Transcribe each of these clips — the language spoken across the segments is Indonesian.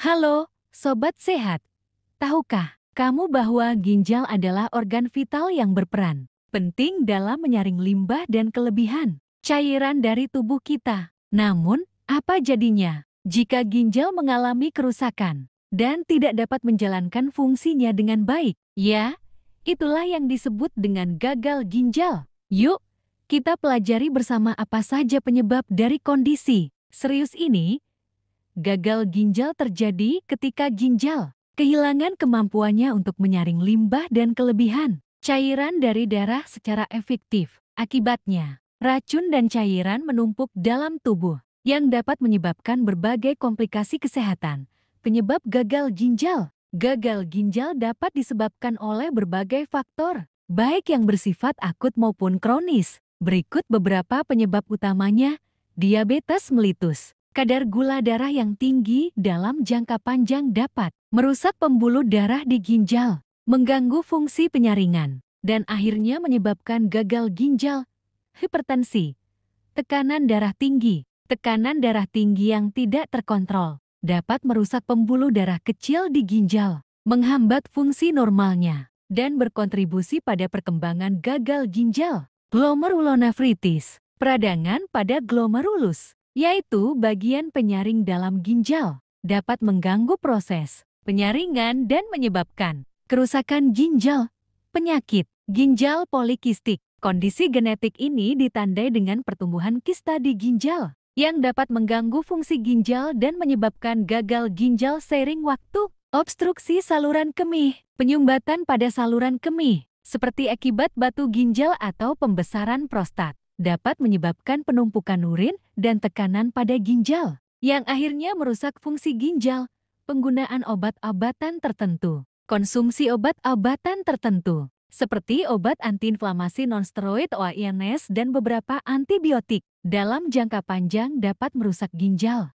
Halo, Sobat Sehat. Tahukah kamu bahwa ginjal adalah organ vital yang berperan penting dalam menyaring limbah dan kelebihan cairan dari tubuh kita? Namun, apa jadinya jika ginjal mengalami kerusakan dan tidak dapat menjalankan fungsinya dengan baik? Ya, itulah yang disebut dengan gagal ginjal. Yuk, kita pelajari bersama apa saja penyebab dari kondisi serius ini. Gagal ginjal terjadi ketika ginjal kehilangan kemampuannya untuk menyaring limbah dan kelebihan cairan dari darah secara efektif. Akibatnya, racun dan cairan menumpuk dalam tubuh yang dapat menyebabkan berbagai komplikasi kesehatan. Penyebab gagal ginjal. Gagal ginjal dapat disebabkan oleh berbagai faktor, baik yang bersifat akut maupun kronis. Berikut beberapa penyebab utamanya: diabetes mellitus. Kadar gula darah yang tinggi dalam jangka panjang dapat merusak pembuluh darah di ginjal, mengganggu fungsi penyaringan, dan akhirnya menyebabkan gagal ginjal. Hipertensi, tekanan darah tinggi. Tekanan darah tinggi yang tidak terkontrol dapat merusak pembuluh darah kecil di ginjal, menghambat fungsi normalnya, dan berkontribusi pada perkembangan gagal ginjal. Glomerulonefritis, peradangan pada glomerulus, yaitu bagian penyaring dalam ginjal, dapat mengganggu proses penyaringan dan menyebabkan kerusakan ginjal. Penyakit ginjal polikistik. Kondisi genetik ini ditandai dengan pertumbuhan kista di ginjal yang dapat mengganggu fungsi ginjal dan menyebabkan gagal ginjal seiring waktu. Obstruksi saluran kemih, penyumbatan pada saluran kemih, seperti akibat batu ginjal atau pembesaran prostat, dapat menyebabkan penumpukan urin dan tekanan pada ginjal, yang akhirnya merusak fungsi ginjal. Penggunaan obat-obatan tertentu. Konsumsi obat-obatan tertentu, seperti obat antiinflamasi nonsteroid OANS dan beberapa antibiotik, dalam jangka panjang dapat merusak ginjal.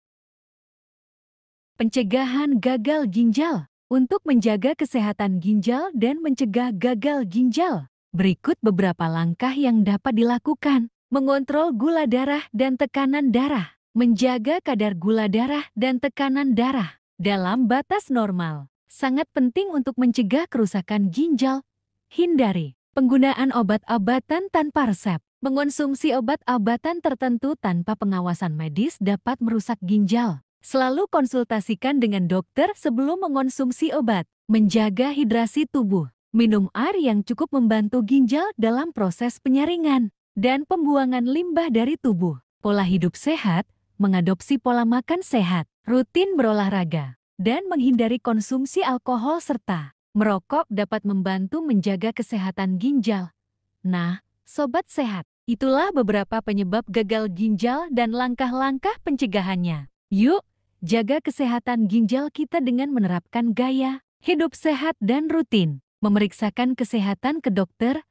Pencegahan gagal ginjal. Untuk menjaga kesehatan ginjal dan mencegah gagal ginjal, berikut beberapa langkah yang dapat dilakukan. Mengontrol gula darah dan tekanan darah. Menjaga kadar gula darah dan tekanan darah dalam batas normal. Sangat penting untuk mencegah kerusakan ginjal. Hindari penggunaan obat-obatan tanpa resep. Mengonsumsi obat-obatan tertentu tanpa pengawasan medis dapat merusak ginjal. Selalu konsultasikan dengan dokter sebelum mengonsumsi obat. Menjaga hidrasi tubuh. Minum air yang cukup membantu ginjal dalam proses penyaringan dan pembuangan limbah dari tubuh. Pola hidup sehat, mengadopsi pola makan sehat, rutin berolahraga, dan menghindari konsumsi alkohol serta merokok dapat membantu menjaga kesehatan ginjal. Nah, Sobat Sehat, itulah beberapa penyebab gagal ginjal dan langkah-langkah pencegahannya. Yuk, jaga kesehatan ginjal kita dengan menerapkan gaya hidup sehat dan rutin memeriksakan kesehatan ke dokter.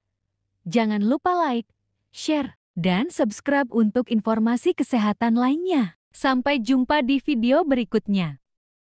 Jangan lupa like, share, dan subscribe untuk informasi kesehatan lainnya. Sampai jumpa di video berikutnya.